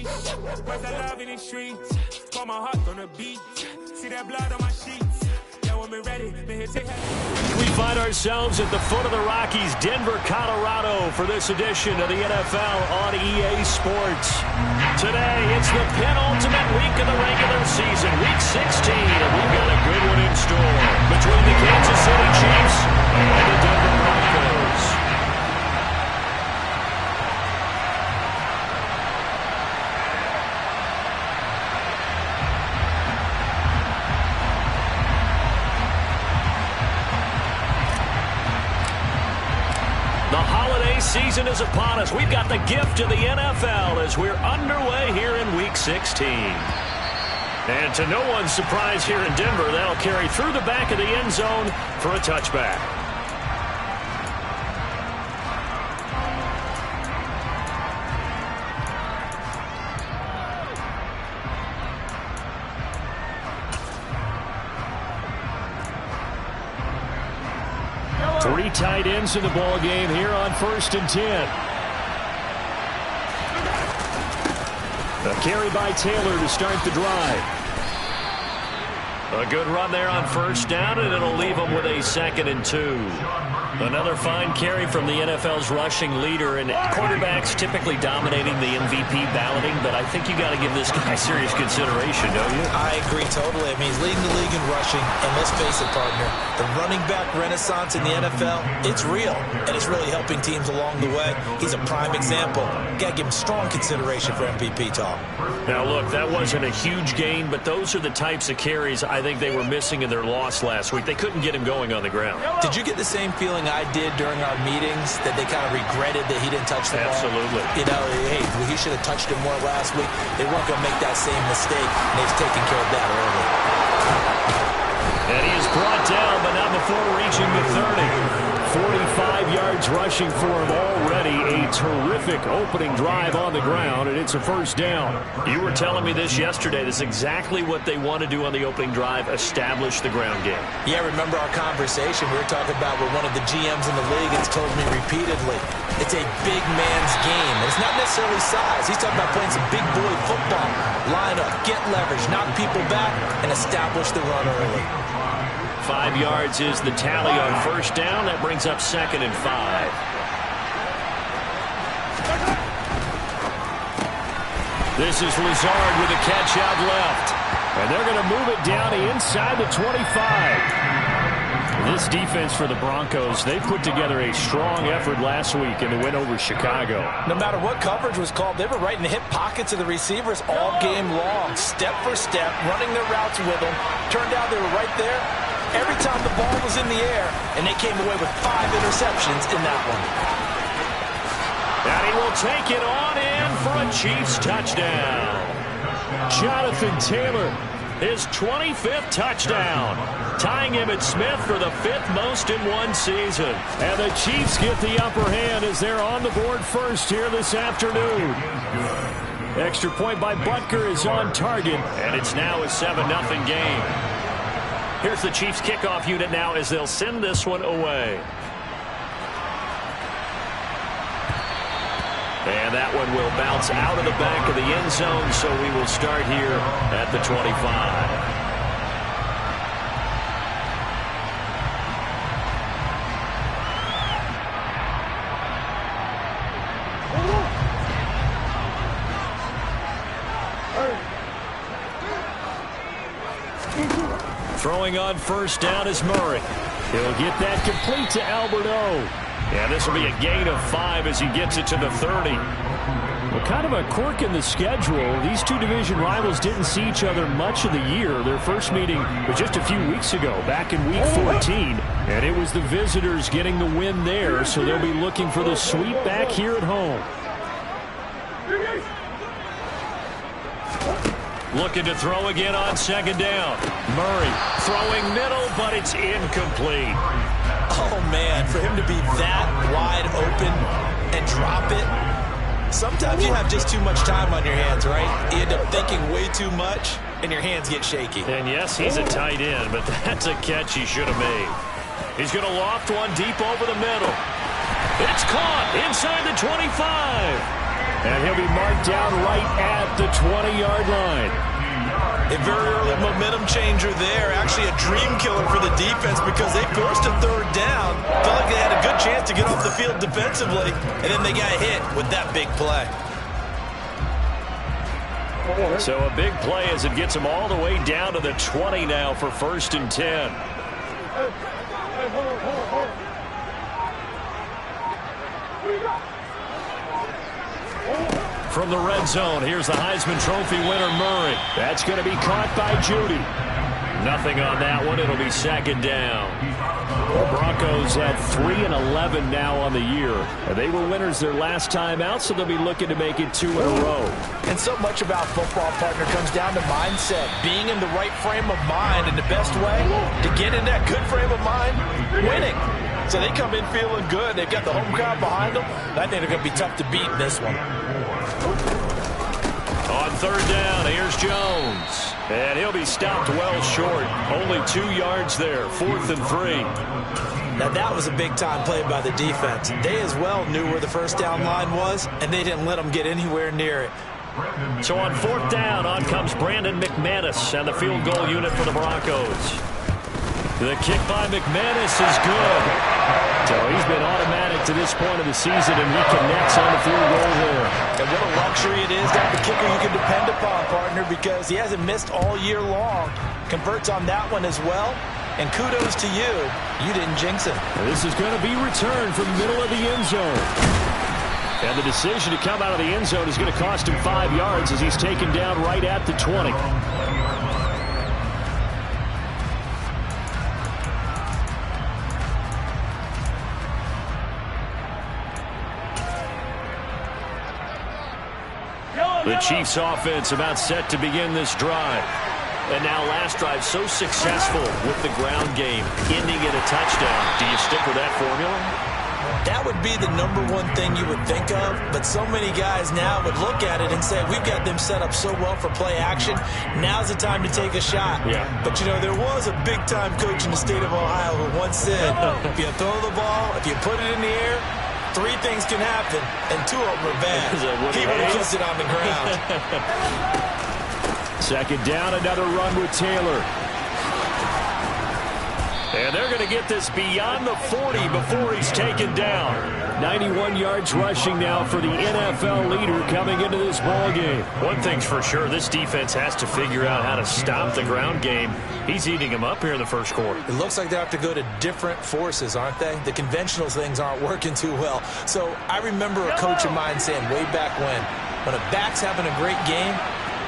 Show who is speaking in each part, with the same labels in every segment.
Speaker 1: leash. Where's the love in the streets? Pour my heart on the beat. See that blood on my sheets. Yeah, when we're ready, man, here take
Speaker 2: We find ourselves at the foot of the Rockies, Denver, Colorado, for this edition of the NFL on EA Sports. Today, it's the penultimate week of the regular season, week 16, and we've got a good one in store between the Kansas City Chiefs and the Denver Broncos. The holiday season is upon us. We've got the gift of the NFL as we're underway here in Week 16. And to no one's surprise here in Denver, that'll carry through the back of the end zone for a touchback. Three tight ends in the ball game here on 1st and 10. A carry by Taylor to start the drive. A good run there on 1st down, and it'll leave them with a 2nd and 2. Another fine carry from the NFL's rushing leader, and quarterbacks typically dominating the MVP balloting, but I think you got to give this guy serious consideration, don't you?
Speaker 3: I agree totally. I mean, he's leading the league in rushing, and let's face it, partner, the running back renaissance in the NFL, it's real, and it's really helping teams along the way. He's a prime example. Got to give him strong consideration for MVP talk.
Speaker 2: Now, look, that wasn't a huge gain, but those are the types of carries I think they were missing in their loss last week. They couldn't get him going on the ground.
Speaker 3: Did you get the same feeling I did during our meetings, that they kind of regretted that he didn't touch the ball?
Speaker 2: Absolutely.
Speaker 3: You know, hey, he should have touched it more last week. They weren't going to make that same mistake, and they've taken care of that early.
Speaker 2: And he is brought down, but not before reaching the 30. 45 yards rushing for him already. A terrific opening drive on the ground, and it's a 1st down. You were telling me this yesterday. This is exactly what they want to do on the opening drive, establish the ground game.
Speaker 3: Yeah, remember our conversation we were talking about with one of the GMs in the league has told me repeatedly, it's a big man's game. And it's not necessarily size. He's talking about playing some big boy football. Line up, get leverage, knock people back, and establish the run early.
Speaker 2: 5 yards is the tally on 1st down. That brings up 2nd and 5. This is Lazard with a catch out left. And they're going to move it down to inside the 25. This defense for the Broncos, they put together a strong effort last week in the win over Chicago.
Speaker 3: No matter what coverage was called, they were right in the hip pockets of the receivers all game long. Step for step, running their routes with them. Turned out they were right there every time the ball was in the air, and they came away with 5 interceptions in that one.
Speaker 2: And he will take it on in for a Chiefs touchdown. Jonathan Taylor, his 25th touchdown, tying him at Smith for the 5th most in one season. And the Chiefs get the upper hand as they're on the board first here this afternoon. Extra point by Butker is on target, and it's now a 7-0 game. Here's the Chiefs kickoff unit now as they'll send this one away. And that one will bounce out of the back of the end zone, so we will start here at the 25. Throwing on 1st down is Murray. He'll get that complete to Alberto. Yeah, this will be a gain of 5 as he gets it to the 30. Well, kind of a quirk in the schedule. These two division rivals didn't see each other much of the year. Their first meeting was just a few weeks ago, back in Week 14. And it was the visitors getting the win there, so they'll be looking for the sweep back here at home. Looking to throw again on 2nd down. Murray throwing middle, but it's incomplete.
Speaker 3: Oh, man, for him to be that wide open and drop it. Sometimes you have just too much time on your hands, right? You end up thinking way too much, and your hands get shaky.
Speaker 2: And, yes, he's a tight end, but that's a catch he should have made. He's going to loft one deep over the middle. It's caught inside the 25. And he'll be marked down right at the 20-yard line.
Speaker 3: A very early momentum changer there. Actually a dream killer for the defense because they forced a third down. Felt like they had a good chance to get off the field defensively, and then they got hit with that big play.
Speaker 2: So a big play as it gets them all the way down to the 20 now for 1st and 10. From the red zone, here's the Heisman Trophy winner, Murray. That's going to be caught by Judy. Nothing on that one. It'll be 2nd down. The Broncos had 3 and 11 now on the year. They were winners their last time out, so they'll be looking to make it 2 in a row.
Speaker 3: And so much about football, partner, comes down to mindset. Being in the right frame of mind, and the best way to get in that good frame of mind, winning. So they come in feeling good. They've got the home crowd behind them. I think they're going to be tough to beat in this one.
Speaker 2: On 3rd down, here's Jones. And he'll be stopped well short. Only 2 yards there. 4th and 3.
Speaker 3: Now that was a big-time play by the defense. They as well knew where the first down line was, and they didn't let them get anywhere near it.
Speaker 2: So on 4th down, on comes Brandon McManus and the field goal unit for the Broncos. The kick by McManus is good. So he's been automatic to this point of the season, and he connects on the field goal there.
Speaker 3: And what a luxury it is to have a kicker you can depend upon, partner, because he hasn't missed all year long. Converts on that one as well. And kudos to you. You didn't jinx him.
Speaker 2: This is going to be returned from the middle of the end zone. And the decision to come out of the end zone is going to cost him 5 yards as he's taken down right at the 20. The Chiefs offense about set to begin this drive. And now last drive so successful with the ground game, ending in a touchdown. Do you stick with that formula?
Speaker 3: That would be the #1 thing you would think of, but so many guys now would look at it and say, we've got them set up so well for play action, now's the time to take a shot.
Speaker 2: Yeah.
Speaker 3: But, you know, there was a big-time coach in the state of Ohio who once said, if you throw the ball, if you put it in the air, 3 things can happen, and 2 of them are bad. He would have kissed it on the ground.
Speaker 2: 2nd down, another run with Taylor. And they're going to get this beyond the 40 before he's taken down. 91 yards rushing now for the NFL leader coming into this ball game. One thing's for sure, this defense has to figure out how to stop the ground game. He's eating them up here in the first quarter.
Speaker 3: It looks like they have to go to different forces, aren't they? The conventional things aren't working too well. So I remember a coach of mine saying way back when a back's having a great game,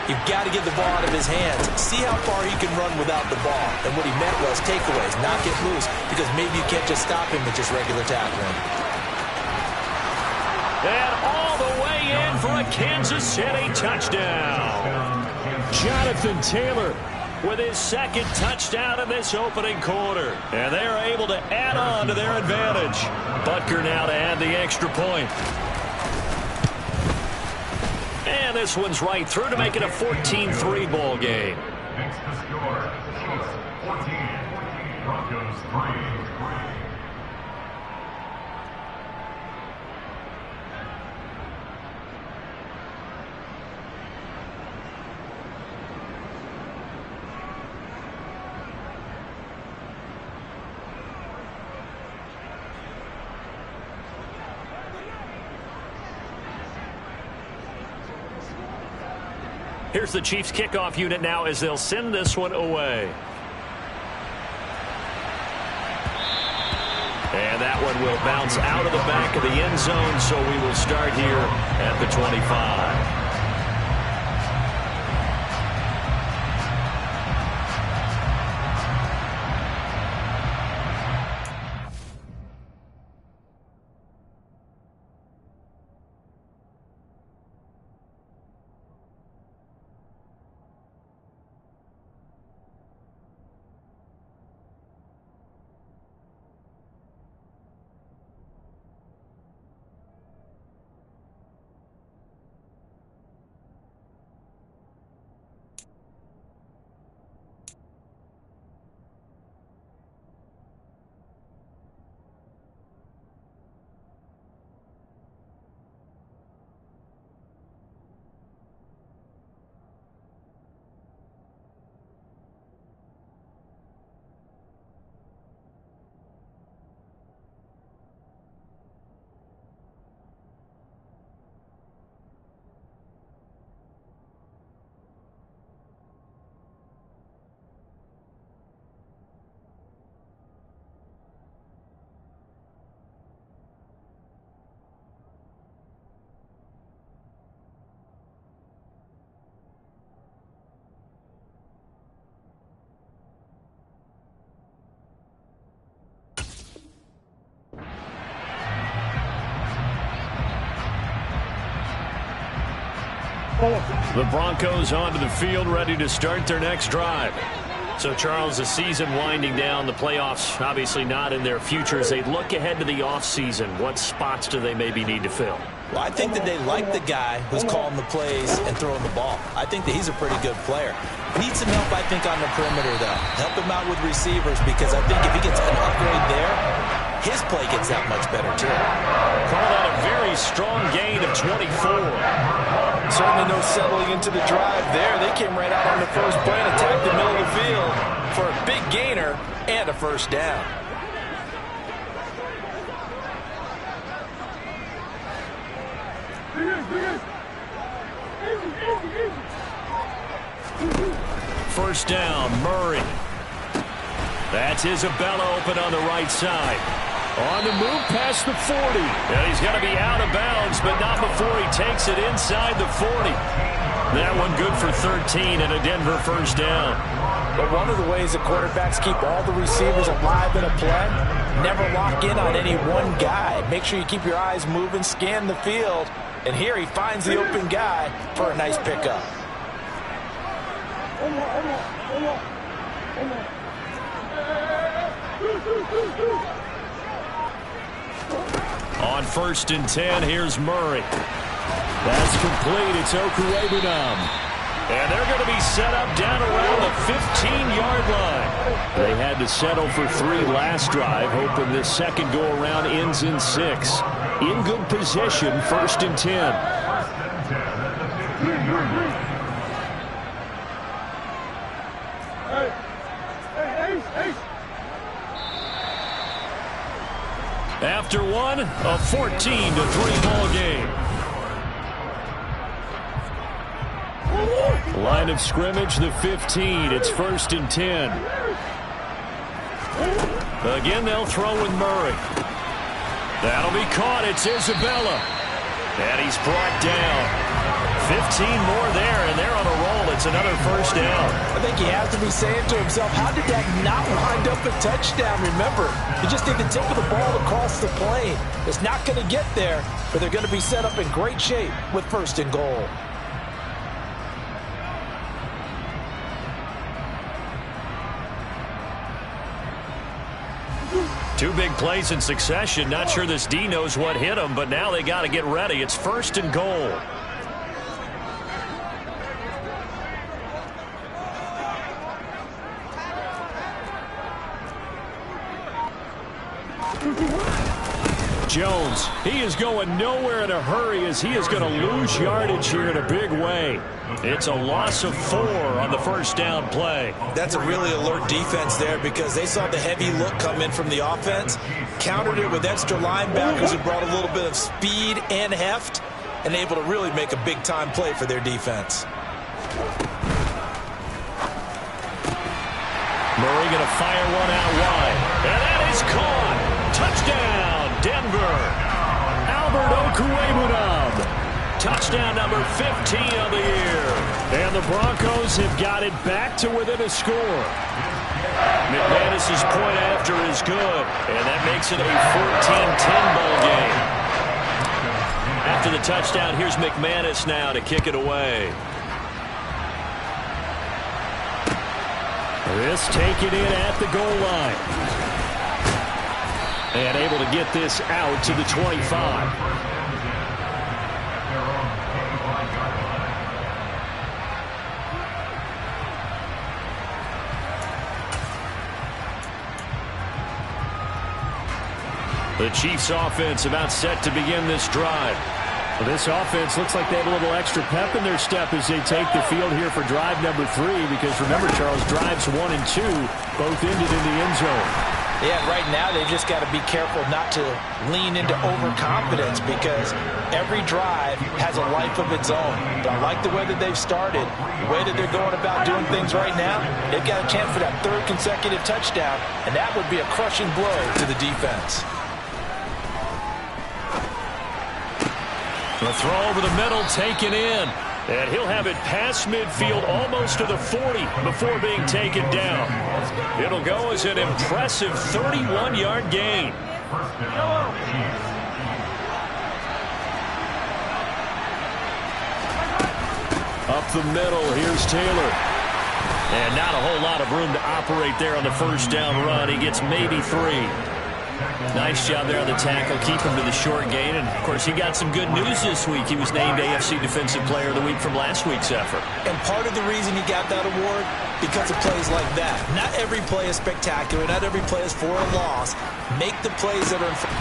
Speaker 3: you've got to get the ball out of his hands. See how far he can run without the ball. And what he meant was takeaways, not get loose, because maybe you can't just stop him with just regular tackling.
Speaker 2: And all the way in for a Kansas City touchdown. Jonathan Taylor with his 2nd touchdown in this opening quarter. And they're able to add on to their advantage. Butker now to add the extra point. And this one's right through to make it a 14-3 ball game.
Speaker 4: Next to score, 14, Broncos 3.
Speaker 2: Here's the Chiefs kickoff unit now as they'll send this one away. And that one will bounce out of the back of the end zone, so we will start here at the 25. The Broncos onto the field, ready to start their next drive. So, Charles, the season winding down, the playoffs obviously not in their future. As they look ahead to the offseason, what spots do they maybe need to fill?
Speaker 3: Well, I think that they like the guy who's calling the plays and throwing the ball. I think that he's a pretty good player. Needs some help, I think, on the perimeter, though. Help him out with receivers, because I think if he gets an upgrade there, his play gets that much better, too.
Speaker 2: Call that a very strong gain of 24.
Speaker 5: Certainly no settling into the drive there. They came right out on the first play and attacked the middle of the field for a big gainer and a first down.
Speaker 2: First down, Murray. That's Isabella open on the right side. On the move past the 40. And he's got to be out of bounds, but not before he takes it inside the 40. That one good for 13 and a Denver first down.
Speaker 5: But one of the ways that quarterbacks keep all the receivers alive in a play, never lock in on any one guy. Make sure you keep your eyes moving, scan the field. And here he finds the open guy for a nice pickup.
Speaker 2: On 1st and 10, here's Murray. That's complete. It's Okuwebunam. And they're going to be set up down around the 15-yard line. They had to settle for 3 last drive, hoping this second go-around ends in 6. In good position, 1st and 10. After one, a 14-3 ball game. Line of scrimmage, the 15. It's 1st and 10. Again, they'll throw with Murray. That'll be caught. It's Isabella. And he's brought down. 15 more there, and they're on a roll. It's another first down.
Speaker 5: I think he has to be saying to himself, how did that not wind up a touchdown? Remember, you just need the tip of the ball across the plane. It's not going to get there, but they're going to be set up in great shape with 1st and goal.
Speaker 2: Two big plays in succession. Not sure this D knows what hit him, but now they got to get ready. It's 1st and goal. Jones, he is going nowhere in a hurry as he is going to lose yardage here in a big way. It's a loss of 4 on the first down play.
Speaker 3: That's a really alert defense there because they saw the heavy look come in from the offense, countered it with extra linebackers who brought a little bit of speed and heft, and able to really make a big-time play for their defense.
Speaker 2: Murray going to fire one out wide. And that is caught. Touchdown, Denver. Albert Okuwebunam. Touchdown number 15 of the year. And the Broncos have got it back to within a score. McManus's point after is good. And that makes it a 14-10 ball game. After the touchdown, here's McManus now to kick it away. This taken in at the goal line. And able to get this out to the 25. The Chiefs offense about set to begin this drive. Well, this offense looks like they have a little extra pep in their step as they take the field here for drive number 3. Because remember, Charles, drives 1 and 2 both ended in the end zone.
Speaker 5: Yeah, right now they've just got to be careful not to lean into overconfidence because every drive has a life of its own. But I like the way that they've started, the way that they're going about doing things right now. They've got a chance for that 3rd consecutive touchdown, and that would be a crushing blow to the defense.
Speaker 2: The throw over the middle taken in. And he'll have it past midfield almost to the 40 before being taken down. It'll go as an impressive 31-yard gain. Up the middle, here's Taylor. And not a whole lot of room to operate there on the first down run. He gets maybe 3. Nice job there on the tackle. Keep him to the short gain. And, of course, he got some good news this week. He was named AFC Defensive Player of the Week from last week's effort.
Speaker 5: And part of the reason he got that award, because of plays like that. Not every play is spectacular. Not every play is for a loss. Make the plays that are in front.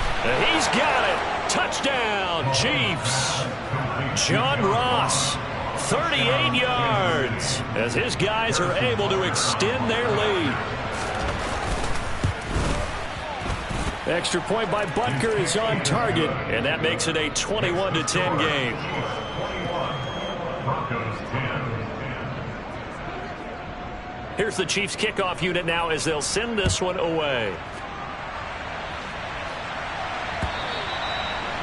Speaker 2: He's got it. Touchdown, Chiefs. John Ross, 38 yards, as his guys are able to extend their lead. Extra point by Butker is on target, and that makes it a 21-10 game. Here's the Chiefs kickoff unit now as they'll send this one away.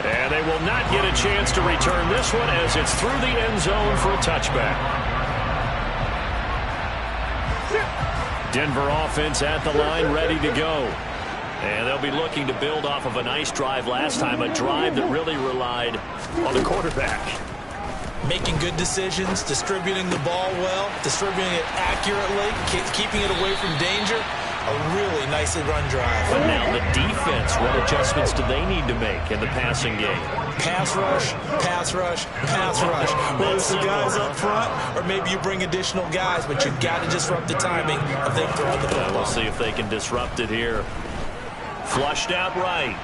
Speaker 2: And they will not get a chance to return this one as it's through the end zone for a touchback. Denver offense at the line, ready to go. And they'll be looking to build off of a nice drive last time, a drive that really relied on the quarterback.
Speaker 5: Making good decisions, distributing the ball well, distributing it accurately, keeping it away from danger. A really nicely run drive.
Speaker 2: But now the defense, what adjustments do they need to make in the passing game?
Speaker 5: Pass rush, pass rush, pass rush. Whether it's the guys up front or maybe you bring additional guys, but you've got to disrupt the timing of them throwing the football.
Speaker 2: We'll see if they can disrupt it here. Flushed out right.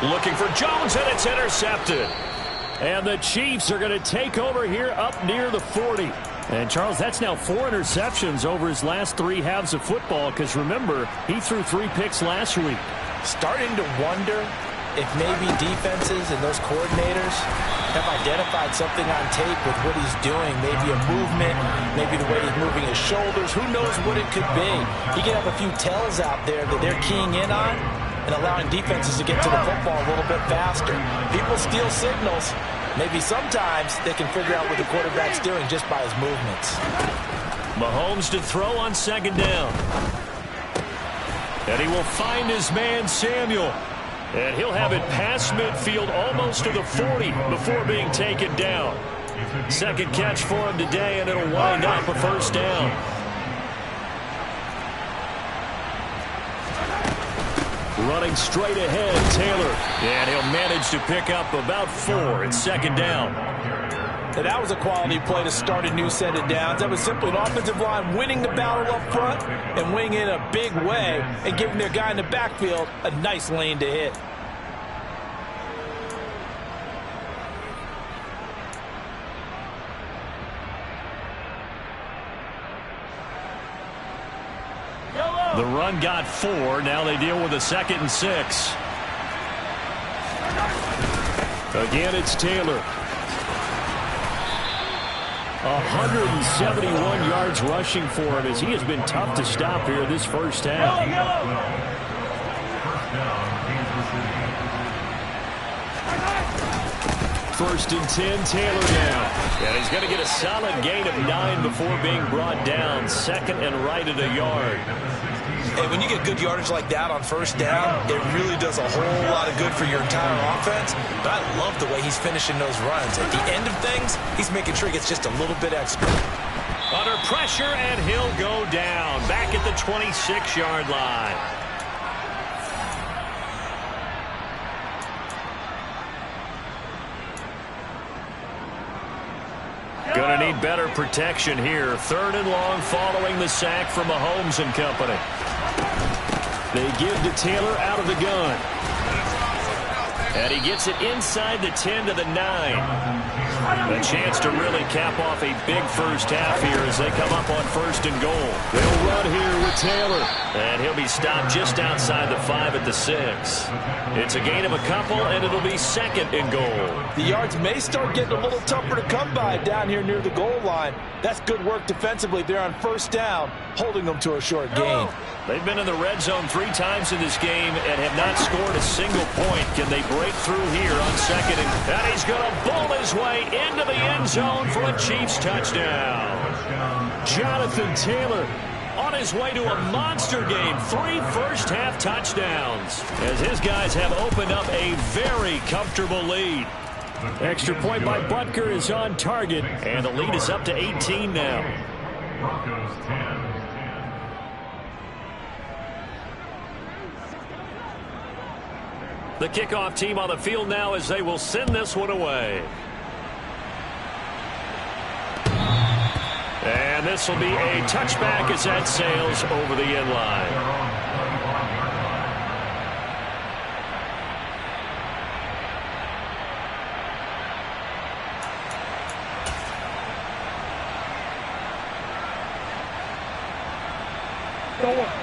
Speaker 2: Looking for Jones, and it's intercepted. And the Chiefs are going to take over here up near the 40. And, Charles, that's now 4 interceptions over his last 3 halves of football, because, remember, he threw 3 picks last week.
Speaker 5: Starting to wonder if maybe defenses and those coordinators have identified something on tape with what he's doing. Maybe a movement, maybe the way he's moving his shoulders. Who knows what it could be? He could have a few tells out there that they're keying in on and allowing defenses to get to the football a little bit faster. People steal signals. Maybe sometimes they can figure out what the quarterback's doing just by his movements.
Speaker 2: Mahomes to throw on second down. And he will find his man Samuel. And he'll have it past midfield almost to the 40 before being taken down. Second catch for him today, and it'll wind up a first down. Running straight ahead, Taylor. And he'll manage to pick up about 4 at second down.
Speaker 5: And that was a quality play to start a new set of downs. That was simply an offensive line winning the battle up front and winning in a big way and giving their guy in the backfield a nice lane to hit.
Speaker 2: The run got 4. Now they deal with a 2nd and 6. Again, it's Taylor. 171 yards rushing for him as he has been tough to stop here this first half. First and 10, Taylor down. And he's going to get a solid gain of 9 before being brought down. 2nd and right at a yard.
Speaker 5: Hey, when you get good yardage like that on first down, it really does a whole lot of good for your entire offense. But I love the way he's finishing those runs. At the end of things, he's making sure he gets just a little bit extra.
Speaker 2: Under pressure, and he'll go down. Back at the 26-yard line. Going to need better protection here. 3rd and long following the sack from Mahomes and company. They give to Taylor out of the gun. And he gets it inside the 10 to the 9. A chance to really cap off a big first half here as they come up on 1st and goal. They'll run here with Taylor. And he'll be stopped just outside the 5 at the 6. It's a gain of a couple, and it'll be 2nd and goal.
Speaker 5: The yards may start getting a little tougher to come by down here near the goal line. That's good work defensively there on first down, holding them to a short gain.
Speaker 2: They've been in the red zone 3 times in this game and have not scored a single point. Can they break through here on 2nd? And he's going to bowl his way into the end zone for a Chiefs touchdown. Jonathan Taylor on his way to a monster game. 3 first-half touchdowns as his guys have opened up a very comfortable lead. Extra point by Butker is on target, and the lead is up to 18 now.
Speaker 4: Broncos 10.
Speaker 2: The kickoff team on the field now as they will send this one away. And this will be a touchback as that sails over the end line.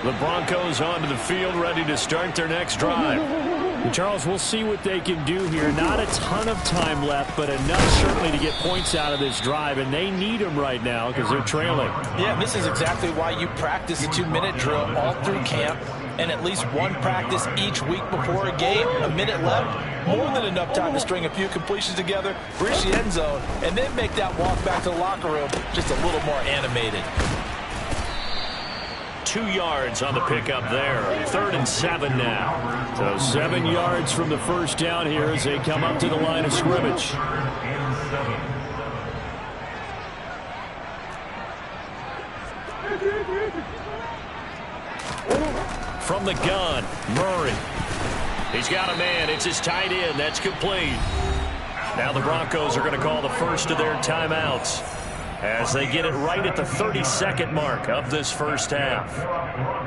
Speaker 2: The Broncos onto the field, ready to start their next drive.
Speaker 6: And Charles, we'll see what they can do here. Not a ton of time left, but enough certainly to get points out of this drive, and they need them right now because they're trailing.
Speaker 5: Yeah, this is exactly why you practice a 2-minute drill all through camp, and at least one practice each week before a game. A minute left, more than enough time to string a few completions together, reach the end zone, and then make that walk back to the locker room just a little more animated.
Speaker 2: 2 yards on the pickup there. 3rd and 7 now.
Speaker 6: So 7 yards from the first down here as they come up to the line of scrimmage.
Speaker 2: From the gun, Murray. He's got a man. It's his tight end. That's complete. Now the Broncos are going to call the first of their timeouts as they get it right at the 32nd mark of this first half.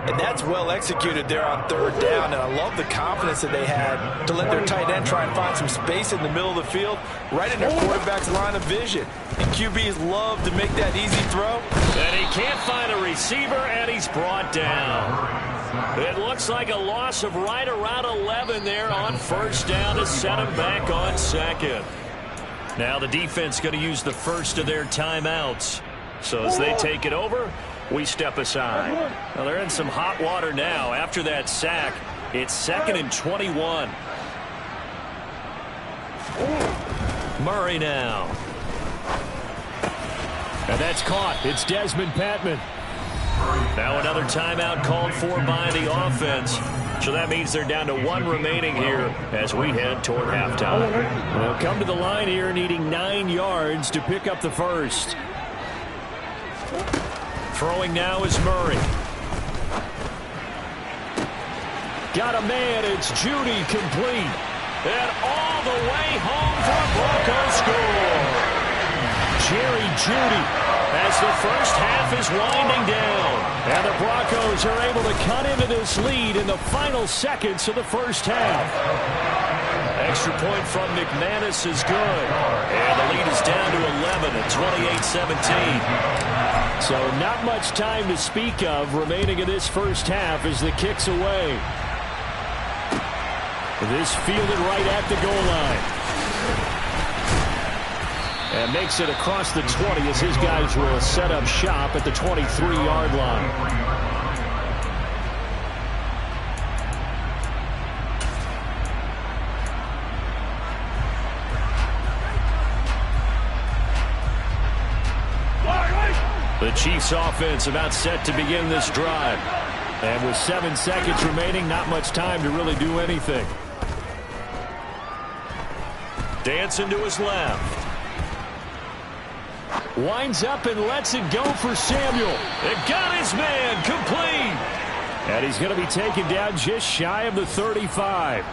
Speaker 5: And that's well executed there on 3rd down, and I love the confidence that they had to let their tight end try and find some space in the middle of the field, right in their quarterback's line of vision. And QBs love to make that easy throw.
Speaker 2: And he can't find a receiver, and he's brought down. It looks like a loss of right around 11 there on first down to set him back on 2nd. Now the defense going to use the first of their timeouts. So as they take it over, we step aside. Well, they're in some hot water now. After that sack, it's 2nd and 21. Murray now.
Speaker 6: And that's caught. It's Desmond Patman.
Speaker 2: Now another timeout called for by the offense. So that means they're down to 1 remaining here as we head toward halftime.
Speaker 6: They'll come to the line here needing 9 yards to pick up the first.
Speaker 2: Throwing now is Murray.
Speaker 6: Got a man. It's Judy, complete.
Speaker 2: And all the way home for a Broncos score.
Speaker 6: Jerry Judy.
Speaker 2: As the first half is winding down.
Speaker 6: And the Broncos are able to cut into this lead in the final seconds of the first half.
Speaker 2: Extra point from McManus is good. And the lead is down to 11 at 28-17.
Speaker 6: So not much time to speak of remaining in this first half as the kick's away. This fielded right at the goal line. And makes it across the 20 as his guys will set up shop at the 23-yard line.
Speaker 2: The Chiefs offense about set to begin this drive.
Speaker 6: And with 7 seconds remaining, not much time to really do anything.
Speaker 2: Dancing to his left.
Speaker 6: Winds up and lets it go for Samuel.
Speaker 2: It got his man complete.
Speaker 6: And he's going to be taken down just shy of the 35.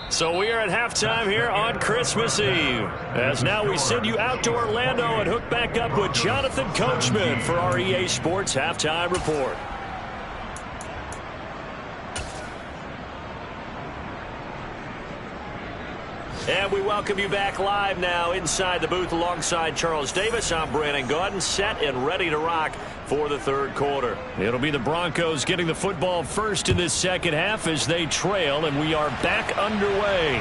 Speaker 2: So we are at halftime here on Christmas Eve. As now we send you out to Orlando and hook back up with Jonathan Coachman for our EA Sports Halftime Report. And we welcome you back live now inside the booth alongside Charles Davis. I'm Brandon Gaudin, set and ready to rock for the 3rd quarter.
Speaker 6: It'll be the Broncos getting the football first in this second half as they trail, and we are back underway.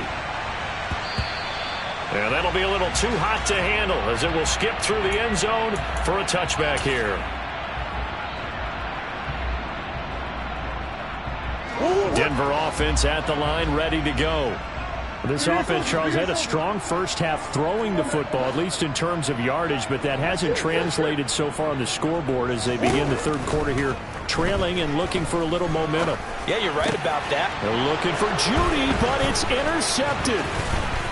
Speaker 2: And that'll be a little too hot to handle as it will skip through the end zone for a touchback here.
Speaker 6: Denver offense at the line, ready to go. This offense, Charles, had a strong first half throwing the football, at least in terms of yardage, but that hasn't translated so far on the scoreboard as they begin the third quarter here, trailing and looking for a little momentum.
Speaker 5: Yeah, you're right about that.
Speaker 6: They're looking for Judy, but it's intercepted.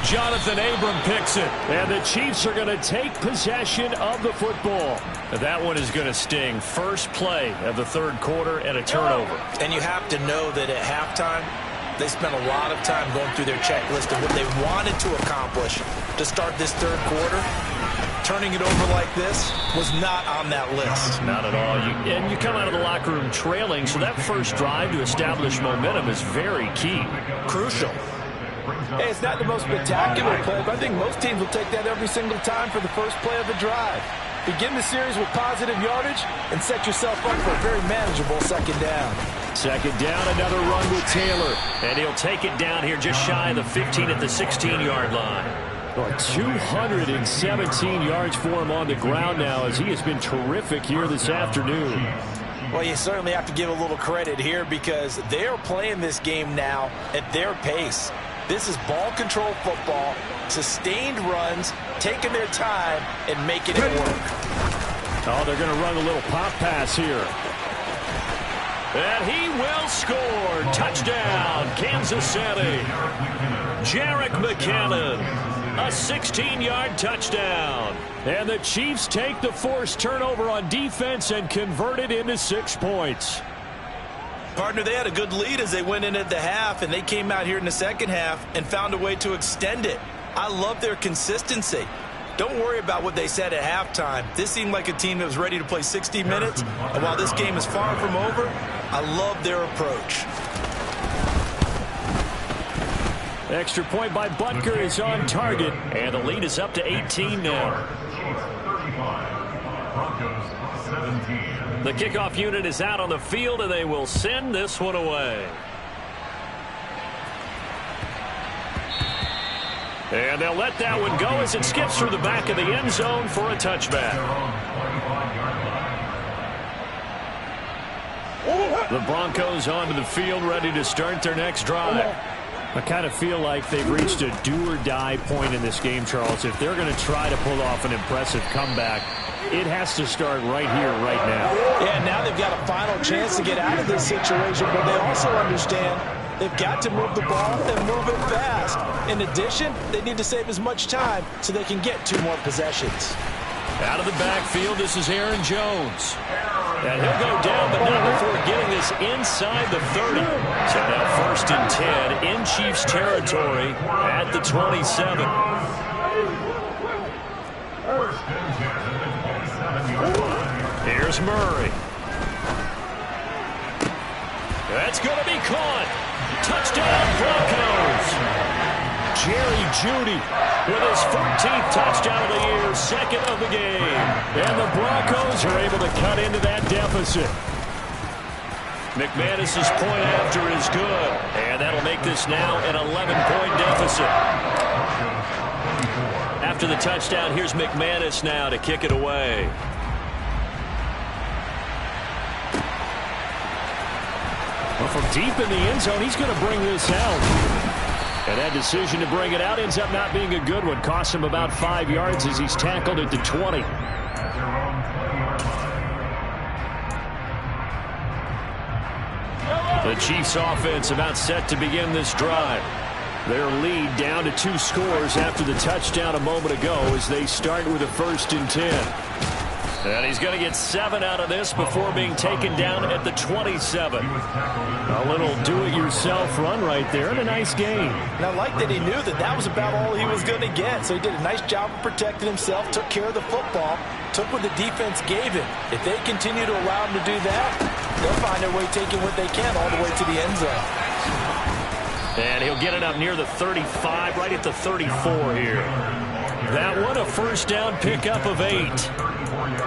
Speaker 2: Jonathan Abram picks it.
Speaker 6: And the Chiefs are going to take possession of the football.
Speaker 2: That one is going to sting. First play of the third quarter and a turnover.
Speaker 3: And you have to know that at halftime, they spent a lot of time going through their checklist of what they wanted to accomplish to start this third quarter. Turning it over like this was not on that list.
Speaker 2: Not at all.
Speaker 6: And you come out of the locker room trailing, so that first drive to establish momentum is very key.
Speaker 3: Crucial.
Speaker 5: Hey, it's not the most spectacular play, but I think most teams will take that every single time for the first play of the drive. Begin the series with positive yardage and set yourself up for a very manageable second down.
Speaker 6: Second down, another run with Taylor.
Speaker 2: And he'll take it down here just shy of the 15 at the 16-yard line.
Speaker 6: 217 yards for him on the ground now as he has been terrific here this afternoon.
Speaker 5: Well, you certainly have to give a little credit here because they are playing this game now at their pace. This is ball control football, sustained runs, taking their time, and making it work.
Speaker 6: Oh, they're going to run a little pop pass here.
Speaker 2: And he will score. Touchdown, Kansas City. Jerick McKinnon, a 16-yard touchdown.
Speaker 6: And the Chiefs take the forced turnover on defense and convert it into 6 points.
Speaker 3: Partner, they had a good lead as they went in at the half, and they came out here in the second half and found a way to extend it. I love their consistency. Don't worry about what they said at halftime. This seemed like a team that was ready to play 60 minutes, and while this game is far from over, I love their approach.
Speaker 6: Extra point by Butker is on target,
Speaker 2: and the lead is up to 18 now. The kickoff unit is out on the field, and they will send this one away. And they'll let that one go as it skips through the back of the end zone for a touchback.
Speaker 6: The Broncos onto the field, ready to start their next drive. I kind of feel like they've reached a do-or-die point in this game, Charles. If they're going to try to pull off an impressive comeback, it has to start right here, right now.
Speaker 5: Yeah, now they've got a final chance to get out of this situation, but they also understand they've got to move the ball and move it fast. In addition, they need to save as much time so they can get 2 more possessions.
Speaker 2: Out of the backfield, this is Aaron Jones. And he'll go down, but not before getting this inside the 30. So now first and 10 in Chiefs territory at the 27. Here's Murray. That's going to be caught. Touchdown, Broncos.
Speaker 6: Jerry Jeudy
Speaker 2: with his 14th touchdown of the year, second of the game.
Speaker 6: And the Broncos are able to cut into that deficit.
Speaker 2: McManus's point after is good. And that'll make this now an 11-point deficit. After the touchdown, here's McManus now to kick it away.
Speaker 6: Well, from deep in the end zone, he's going to bring this out. And that decision to bring it out ends up not being a good one. Costs him about 5 yards as he's tackled at the 20.
Speaker 2: The Chiefs offense about set to begin this drive.
Speaker 6: Their lead down to 2 scores after the touchdown a moment ago as they start with a 1st and 10.
Speaker 2: And he's going to get 7 out of this before being taken down at the 27.
Speaker 6: A little do-it-yourself run right there and a nice game.
Speaker 5: And I like that he knew that that was about all he was going to get. So he did a nice job of protecting himself, took care of the football, took what the defense gave him. If they continue to allow him to do that, they'll find their way taking what they can all the way to the end zone.
Speaker 2: And he'll get it up near the 35, right at the 34 here.
Speaker 6: That one a first down pickup of 8.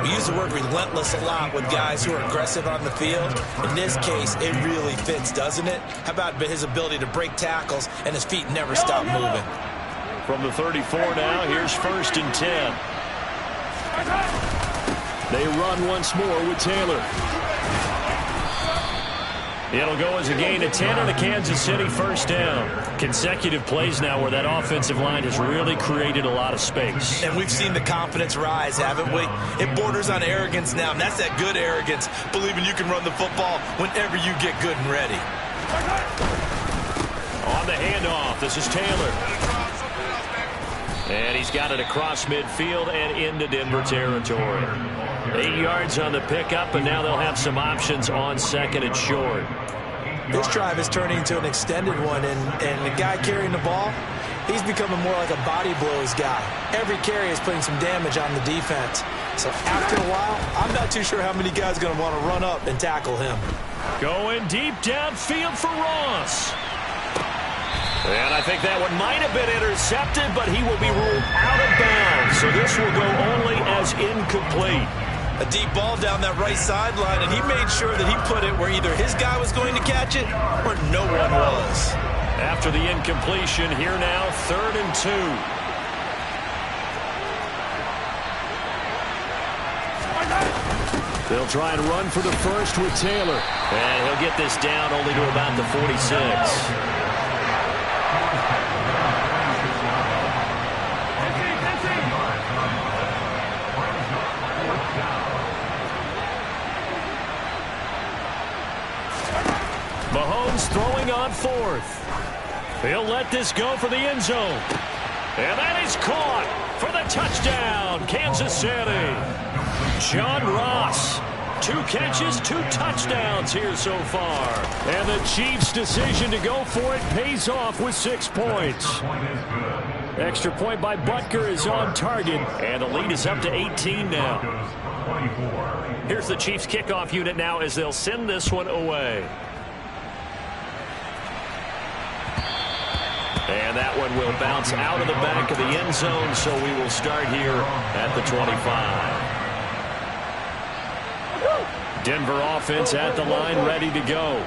Speaker 3: We use the word relentless a lot with guys who are aggressive on the field. In this case, it really fits, doesn't it? How about his ability to break tackles and his feet never stop moving?
Speaker 2: From the 34 now, here's 1st and 10.
Speaker 6: They run once more with Taylor.
Speaker 2: It'll go as a gain of 10 on a Kansas City first down. Consecutive plays now where that offensive line has really created a lot of space.
Speaker 3: And we've seen the confidence rise, haven't we? It borders on arrogance now, and that's that good arrogance, believing you can run the football whenever you get good and ready.
Speaker 2: On the handoff, this is Taylor. And he's got it across midfield and into Denver territory. 8 yards on the pickup, and now they'll have some options on second and short.
Speaker 3: This drive is turning into an extended one, and the guy carrying the ball, he's becoming more like a body blows guy. Every carry is putting some damage on the defense. So after a while, I'm not too sure how many guys are going to want to run up and tackle him.
Speaker 2: Going deep downfield for Ross. And I think that one might have been intercepted, but he will be ruled out of bounds. So this will go only as incomplete.
Speaker 3: A deep ball down that right sideline, and he made sure that he put it where either his guy was going to catch it or no one was.
Speaker 2: After the incompletion, here now, 3rd and 2. They'll try and run for the first with Taylor. And he'll get this down only to about the 46. Mahomes throwing on 4th. He'll let this go for the end zone. And that is caught for the touchdown, Kansas City. John Ross, 2 catches, 2 touchdowns here so far. And the Chiefs' decision to go for it pays off with 6 points. Extra point by Butker is on target, and the lead is up to 18 now. Here's the Chiefs' kickoff unit now as they'll send this one away. And that one will bounce out of the back of the end zone, so we will start here at the 25. Denver offense at the line, ready to go.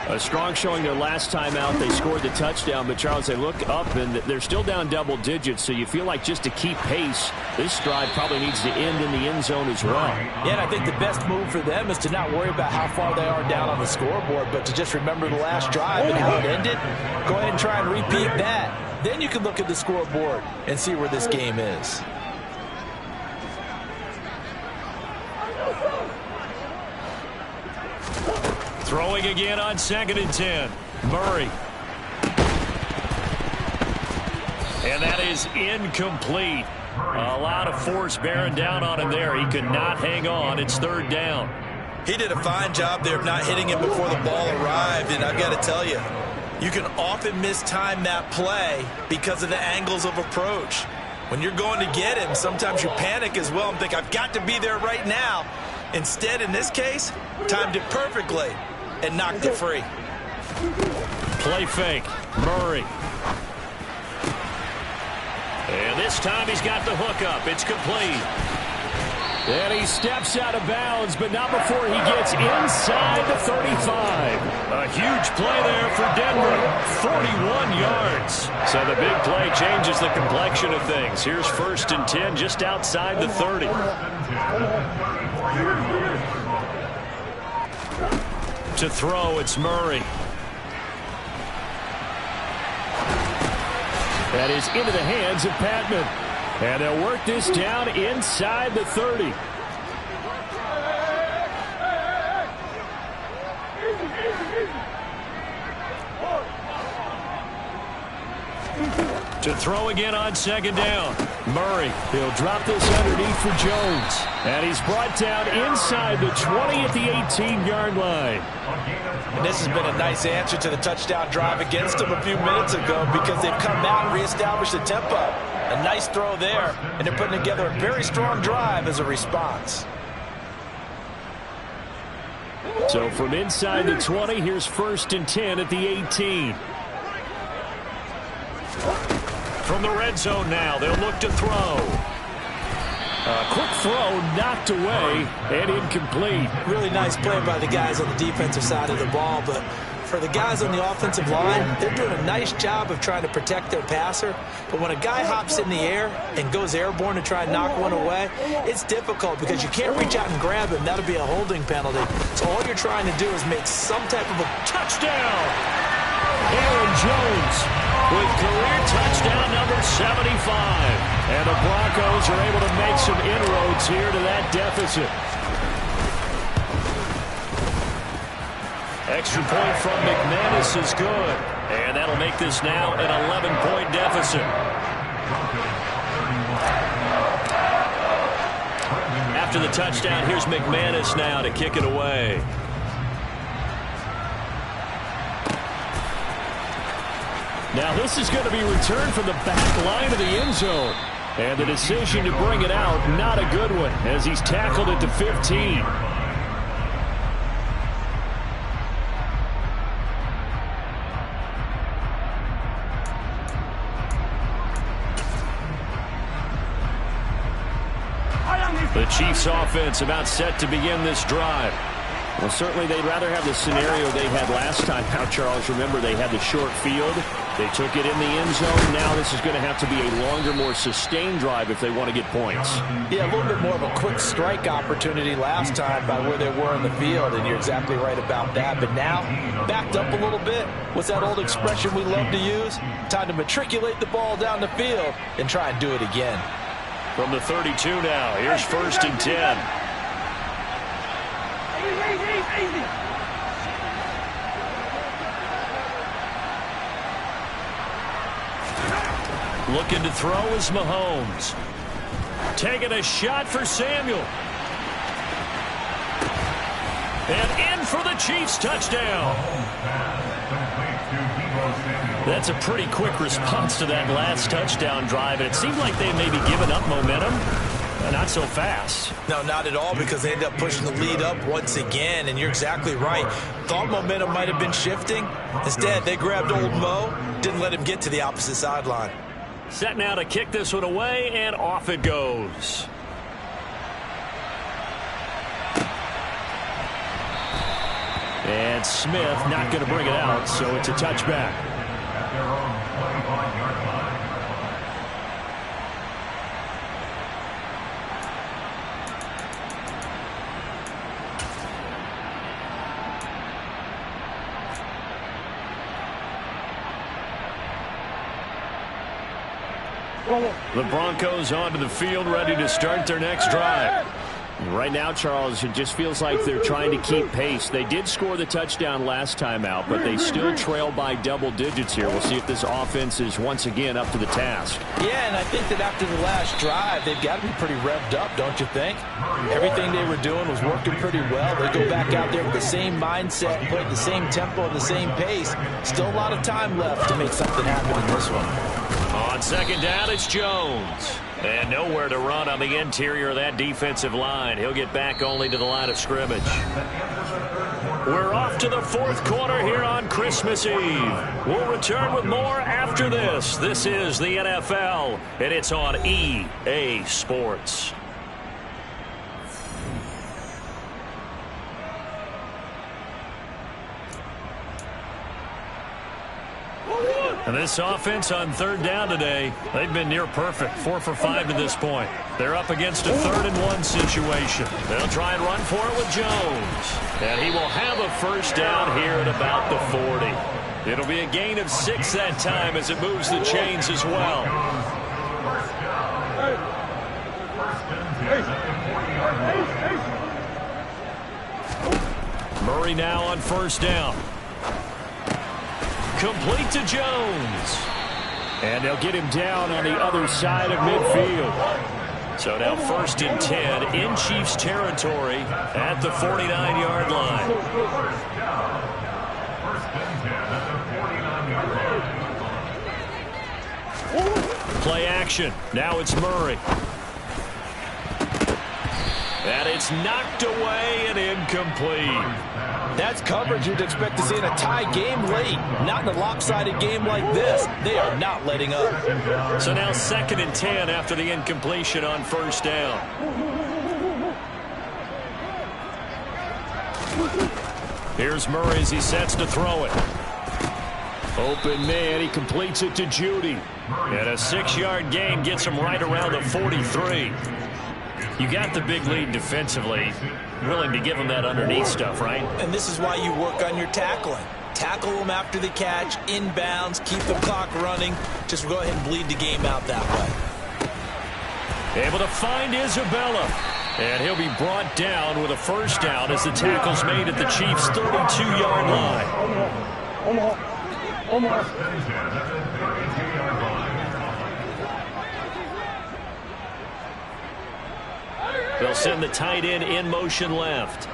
Speaker 2: A strong showing their last time out. They scored the touchdown, but Charles, they look up and they're still down double digits, so you feel like just to keep pace, this drive probably needs to end in the end zone as well.
Speaker 5: Yeah, and I think the best move for them is to not worry about how far they are down on the scoreboard, but to just remember the last drive and how it ended. Go ahead and try and repeat that. Then you can look at the scoreboard and see where this game is.
Speaker 2: Throwing again on 2nd and 10. Murray. And that is incomplete. A lot of force bearing down on him there. He could not hang on. It's 3rd down.
Speaker 3: He did a fine job there of not hitting it before the ball arrived, and I've got to tell you, you can often mistime that play because of the angles of approach. When you're going to get him, sometimes you panic as well and think, I've got to be there right now. Instead, in this case, timed it perfectly and knocked it free.
Speaker 2: Play fake. Murray. And this time he's got the hook up. It's complete. And he steps out of bounds, but not before he gets inside the 35. A huge play there for Denver. 41 yards. So the big play changes the complexion of things. Here's 1st and 10 just outside the 30. To throw, it's Murray. That is into the hands of Patman. And they'll work this down inside the 30. To throw again on 2nd down. Murray, he'll drop this underneath for Jones. And he's brought down inside the 20 at the 18-yard line.
Speaker 5: And this has been a nice answer to the touchdown drive against them a few minutes ago because they've come out and reestablished the tempo. A nice throw there, and they're putting together a very strong drive as a response.
Speaker 2: So from inside the 20, here's 1st and 10 at the 18. From the red zone now, they'll look to throw. A quick throw knocked away and incomplete.
Speaker 3: Really nice play by the guys on the defensive side of the ball, but for the guys on the offensive line, they're doing a nice job of trying to protect their passer. But when a guy hops in the air and goes airborne to try and knock one away, it's difficult because you can't reach out and grab him. That'll be a holding penalty. So all you're trying to do is make some type of a
Speaker 2: touchdown. Aaron Jones with career touchdown number 75. And the Broncos are able to make some inroads here to that deficit. Extra point from McManus is good. And that'll make this now an 11-point deficit. After the touchdown, here's McManus now to kick it away. Now this is going to be returned from the back line of the end zone. And the decision to bring it out, not a good one, as he's tackled at the 15. The Chiefs offense about set to begin this drive.
Speaker 6: Well, certainly they'd rather have the scenario they had last time out, Charles. Remember, they had the short field. They took it in the end zone. Now this is going to have to be a longer, more sustained drive if they want to get points.
Speaker 5: Yeah, a little bit more of a quick strike opportunity last time by where they were in the field, and you're exactly right about that. But now, backed up a little bit. What's that old expression we love to use? Time to matriculate the ball down the field and try and do it again.
Speaker 2: From the 32 now, here's 1st and 10. Looking to throw is Mahomes. Taking a shot for Samuel. And in for the Chiefs touchdown. That's a pretty quick response to that last touchdown drive. And it seemed like they maybe given up momentum. Not so fast.
Speaker 3: No, not at all, because they ended up pushing the lead up once again, and you're exactly right. Thought momentum might have been shifting. Instead, they grabbed old Mo, didn't let him get to the opposite sideline.
Speaker 2: Set now to kick this one away, and off it goes. And Smith not going to bring it out, so it's a touchback.
Speaker 4: At their own 25-yard line.
Speaker 2: The Broncos onto the field, ready to start their next drive.
Speaker 6: Right now, Charles, it just feels like they're trying to keep pace. They did score the touchdown last time out, but they still trail by double digits here. We'll see if this offense is once again up to the task.
Speaker 5: Yeah, and I think that after the last drive, they've got to be pretty revved up, don't you think? Everything they were doing was working pretty well. They go back out there with the same mindset and play at the same tempo and the same pace. Still a lot of time left to make something happen in this one.
Speaker 2: On 2nd down, it's Jones. And nowhere to run on the interior of that defensive line. He'll get back only to the line of scrimmage. We're off to the 4th quarter here on Christmas Eve. We'll return with more after this. This is the NFL, and it's on EA Sports. And this offense on 3rd down today, they've been near perfect, 4 for 5 to this point. They're up against a 3rd and 1 situation. They'll try and run for it with Jones. And he will have a 1st down here at about the 40. It'll be a gain of 6 that time as it moves the chains as well. Murray now on 1st down. Complete to Jones.
Speaker 6: And they'll get him down on the other side of midfield.
Speaker 2: So now 1st and 10 in Chiefs territory at the 49-yard line. Play action. Now it's Murray. And it's knocked away and incomplete.
Speaker 5: That's coverage you'd expect to see in a tie game late. Not in a lopsided game like this. They are not letting up.
Speaker 2: So now 2nd and 10 after the incompletion on 1st down. Here's Murray as he sets to throw it. Open man, he completes it to Judy. And a 6-yard gain gets him right around the 43. You got the big lead defensively. Willing to give him that underneath stuff, right?
Speaker 3: And this is why you work on your tackling. Tackle them after the catch, inbounds, keep the clock running. Just go ahead and bleed the game out that way.
Speaker 2: Able to find Isabella. And he'll be brought down with a first down as the tackle's made at the Chiefs' 32-yard line. They'll send the tight end in motion left.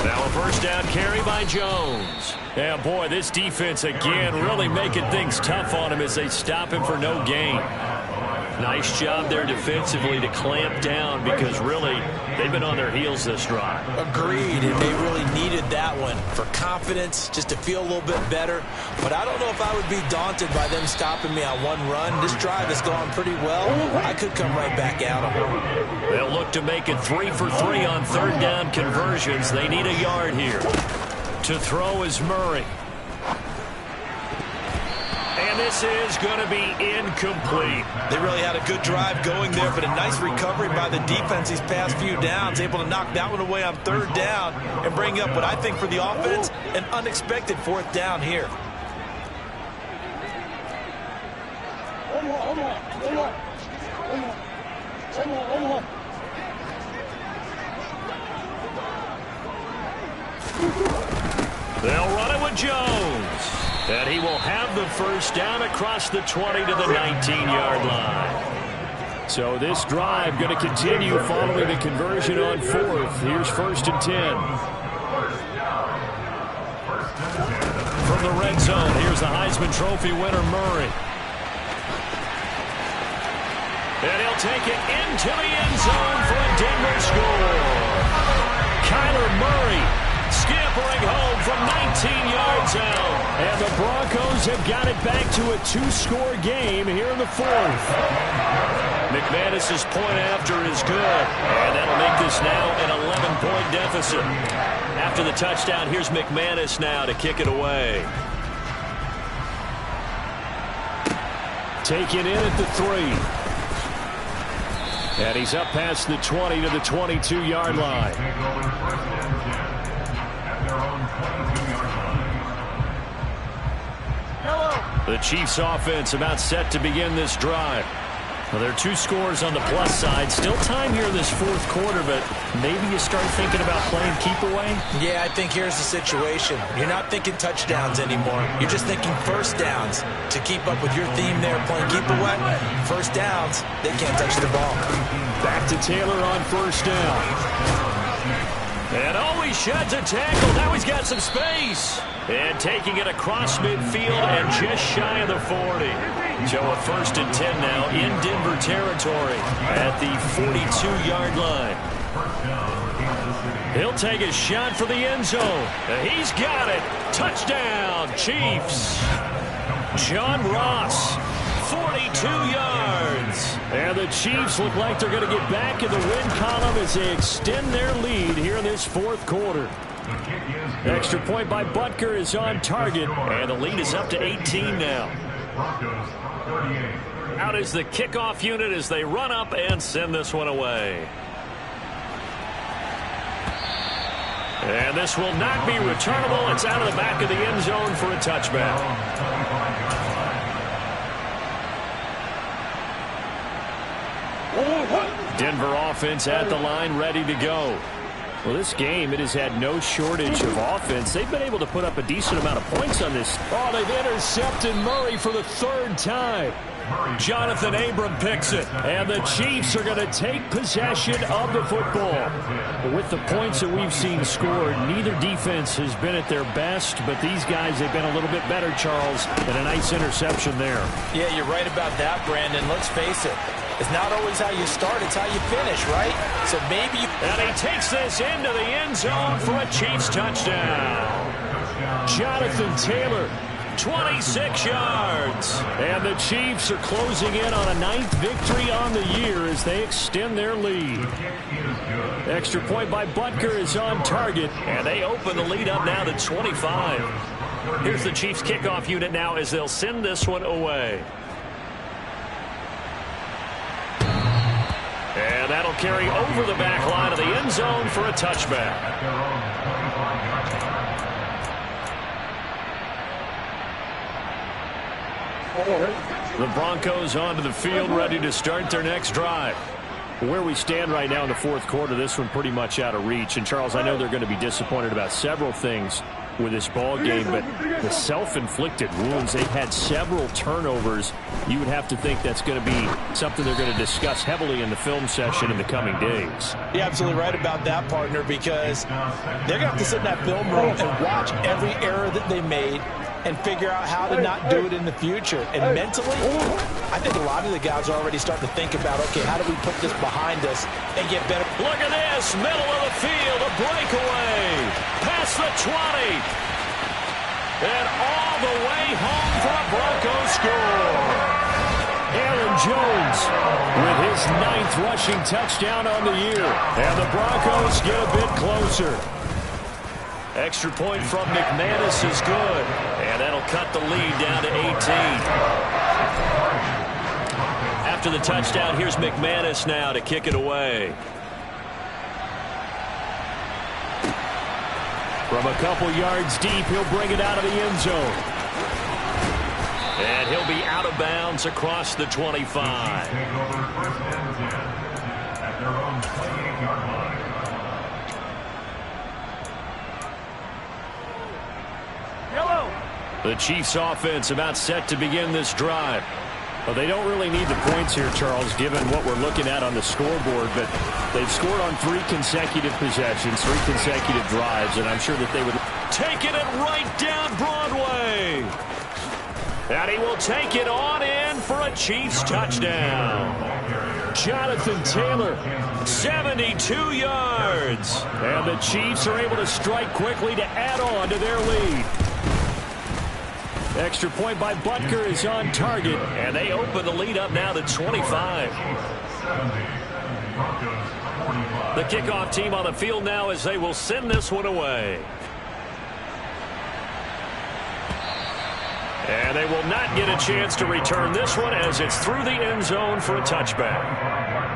Speaker 2: Now a first down carry by Jones. Yeah, boy, this defense again really making things tough on him as they stop him for no gain. Nice job there defensively to clamp down because really they've been on their heels this drive.
Speaker 3: Agreed, and they really needed that one for confidence, just to feel a little bit better. But I don't know if I would be daunted by them stopping me on one run. This drive has gone pretty well. I could come right back at them.
Speaker 2: They'll look to make it 3 for 3 on third down conversions. They need a yard here. To throw is Murray. And this is going to be incomplete.
Speaker 3: They really had a good drive going there, but a nice recovery by the defense these past few downs, able to knock that one away on third down and bring up what I think for the offense, an unexpected fourth down here.
Speaker 2: They'll run it with Jones. And he will have the first down across the 20 to the 19-yard line. So this drive going to continue following the conversion on fourth. Here's 1st and 10. From the red zone, here's the Heisman Trophy winner, Murray. And he'll take it into the end zone for a Denver score. Kyler Murray scampering home from 19 yards out. And the Broncos have got it back to a 2-score game here in the fourth. McManus's point after is good. And that'll make this now an 11-point deficit. After the touchdown, here's McManus now to kick it away. Taken in at the 3. And he's up past the 20 to the 22-yard line. The Chiefs offense about set to begin this drive. Well, there are 2 scores on the plus side. Still time here in this fourth quarter, but maybe you start thinking about playing keep away?
Speaker 3: Yeah, I think here's the situation. You're not thinking touchdowns anymore. You're just thinking first downs. To keep up with your theme there, playing keep away, first downs, they can't touch the ball.
Speaker 2: Back to Taylor on first down. And always sheds a tackle. Now he's got some space. And taking it across midfield and just shy of the 40. So a 1st and 10 now in Denver territory at the 42-yard line. He'll take a shot for the end zone. He's got it. Touchdown, Chiefs. John Ross, 42 yards. And the Chiefs look like they're going to get back in the win column as they extend their lead here in this fourth quarter. Extra point by Butker is on target, and the lead is up to 18 now. Out is the kickoff unit as they run up and send this one away. And this will not be returnable. It's out of the back of the end zone for a touchback. Denver offense at the line, ready to go. Well, this game, it has had no shortage of offense. They've been able to put up a decent amount of points on this. Oh, they've intercepted Murray for the 3rd time. Jonathan Abram picks it. And the Chiefs are going to take possession of the football. But with the points that we've seen scored, neither defense has been at their best. But these guys, they've been a little bit better, Charles. And a nice interception there.
Speaker 3: Yeah, you're right about that, Brandon. Let's face it. It's not always how you start, it's how you finish, right? So maybe you...
Speaker 2: And he takes this into the end zone for a Chiefs touchdown. Jonathan Taylor 26 yards.
Speaker 6: And the Chiefs are closing in on a 9th victory on the year as they extend their lead. Extra point by Butker is on target.
Speaker 2: And they open the lead up now to 25. Here's the Chiefs kickoff unit now as they'll send this one away. And that'll carry over the back line of the end zone for a touchback.
Speaker 6: The Broncos onto the field, ready to start their next drive. Where we stand right now in the fourth quarter, this one pretty much out of reach. And, Charles, I know they're going to be disappointed about several things with this ball game, but the self-inflicted wounds, they've had several turnovers. You would have to think that's going to be something they're going to discuss heavily in the film session in the coming days.
Speaker 5: You're absolutely right about that, partner, because they're going to have to sit in that film room and watch every error that they made and figure out how to not do it in the future. And mentally, I think a lot of the guys are already starting to think about, okay, how do we put this behind us and get better?
Speaker 2: Look at this, middle of the field, a breakaway, past the 20, and all the way home for a Broncos score.
Speaker 6: Aaron Jones with his 9th rushing touchdown on the year. And the Broncos get a bit closer.
Speaker 2: Extra point from McManus is good. And that'll cut the lead down to 18. After the touchdown, here's McManus now to kick it away.
Speaker 6: From a couple yards deep, he'll bring it out of the end zone.
Speaker 2: And he'll be out of bounds across the 25.
Speaker 6: The Chiefs offense about set to begin this drive. Well, they don't really need the points here, Charles, given what we're looking at on the scoreboard, but they've scored on 3 consecutive possessions, 3 consecutive drives, and I'm sure that they would...
Speaker 2: Taking it right down Broadway. And he will take it on in for a Chiefs touchdown.
Speaker 6: Jonathan Taylor,
Speaker 2: 72 yards.
Speaker 6: And the Chiefs are able to strike quickly to add on to their lead. Extra point by Butker is on target.
Speaker 2: And they open the lead up now to 25. The kickoff team on the field now as they will send this one away. And they will not get a chance to return this one as it's through the end zone for a touchback.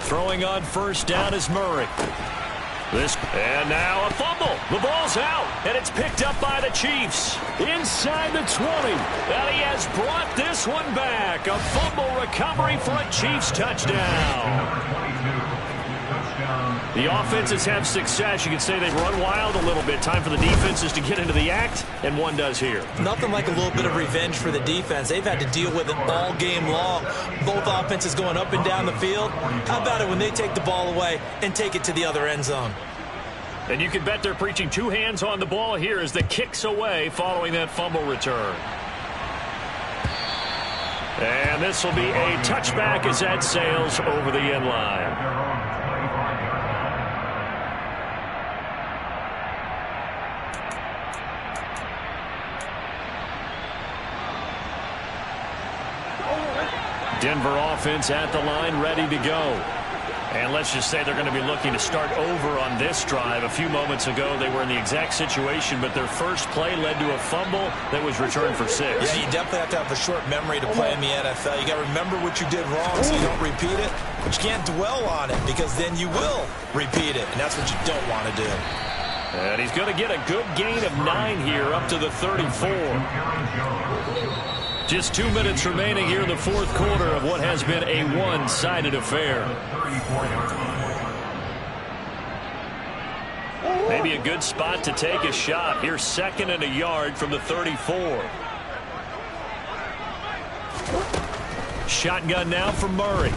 Speaker 2: Throwing on first down is Murray. And now a fumble. The ball's out, and it's picked up by the Chiefs.
Speaker 6: Inside the 20.
Speaker 2: And he has brought this one back. A fumble recovery for a Chiefs touchdown. The offenses have success. You can say they've run wild a little bit. Time for the defenses to get into the act, and one does here.
Speaker 3: Nothing like a little bit of revenge for the defense. They've had to deal with it all game long. Both offenses going up and down the field. How about it when they take the ball away and take it to the other end zone?
Speaker 2: And you can bet they're preaching 2 hands on the ball here as the kicks away following that fumble return. And this will be a touchback as that sails over the end line. Denver offense at the line, ready to go. And let's just say they're going to be looking to start over on this drive. A few moments ago, they were in the exact situation, but their first play led to a fumble that was returned for 6.
Speaker 3: Yeah, you definitely have to have a short memory to play in the NFL. You got to remember what you did wrong so you don't repeat it, but you can't dwell on it because then you will repeat it, and that's what you don't want to do.
Speaker 2: And he's going to get a good gain of 9 here up to the 34. Just 2 minutes remaining here in the fourth quarter of what has been a one-sided affair. Maybe a good spot to take a shot. Here's 2nd and a yard from the 34. Shotgun now for Murray.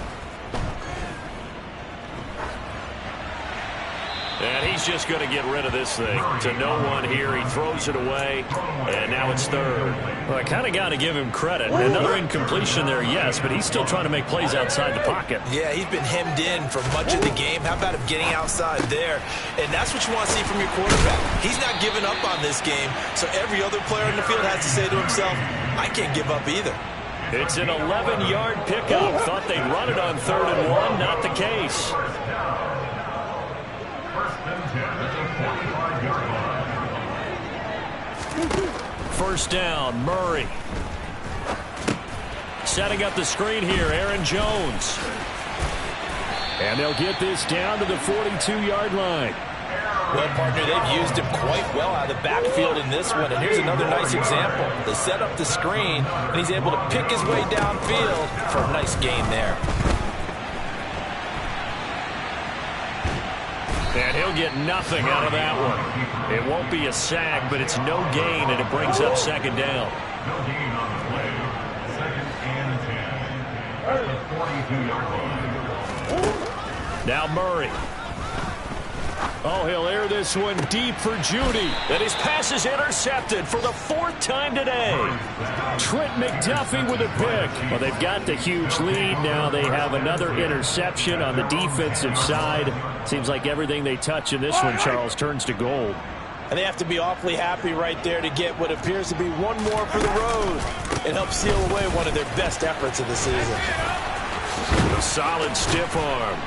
Speaker 2: And he's just going to get rid of this thing. To no one here. He throws it away, and now it's third.
Speaker 6: Well, I kind of got to give him credit. Another incompletion there, yes, but he's still trying to make plays outside the pocket.
Speaker 3: Yeah, he's been hemmed in for much of the game. How about him getting outside there? And that's what you want to see from your quarterback. He's not giving up on this game, so every other player in the field has to say to himself, I can't give up either.
Speaker 2: It's an 11-yard pickup. Thought they'd run it on 3rd and 1. Not the case.
Speaker 6: First down, Murray. Setting up the screen here, Aaron Jones. And they'll get this down to the 42-yard line.
Speaker 5: Well, partner, they've used him quite well out of the backfield in this one. And here's another nice example. They set up the screen, and he's able to pick his way downfield for a nice gain there.
Speaker 2: And he'll get nothing out of that one. It won't be a sack, but it's no gain, and it brings up 2nd down.
Speaker 4: No gain on the play. 2nd and 10. At the 42-yard line.
Speaker 2: Now Murray. Oh, he'll air this one deep for Judy. And his pass is intercepted for the 4th time today.
Speaker 6: Trent McDuffie with a pick. Well, they've got the huge lead. Now they have another interception on the defensive side. Seems like everything they touch in this one, Charles, turns to gold.
Speaker 5: And they have to be awfully happy right there to get what appears to be one more for the road. It helps seal away one of their best efforts of the season.
Speaker 2: A solid stiff arm.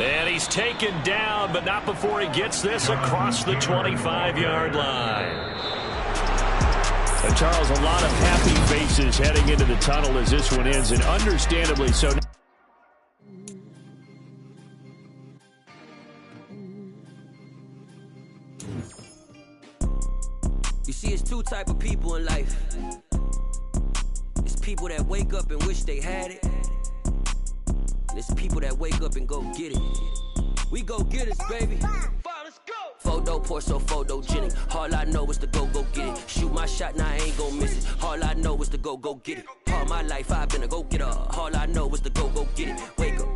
Speaker 2: And he's taken down, but not before he gets this across the 25-yard line.
Speaker 6: And Charles, a lot of happy faces heading into the tunnel as this one ends, and understandably so.
Speaker 7: You see, it's two type of people in life. It's people that wake up and wish they had it. It's people that wake up and go get it. We go get it, baby. Let's go. Photo pour so photogenic. All I know is to go get it. Shoot my shot, now I ain't gon' miss it. All I know is to go get it. All my life I've been a go-getter. All I know is to go get it. Wake up.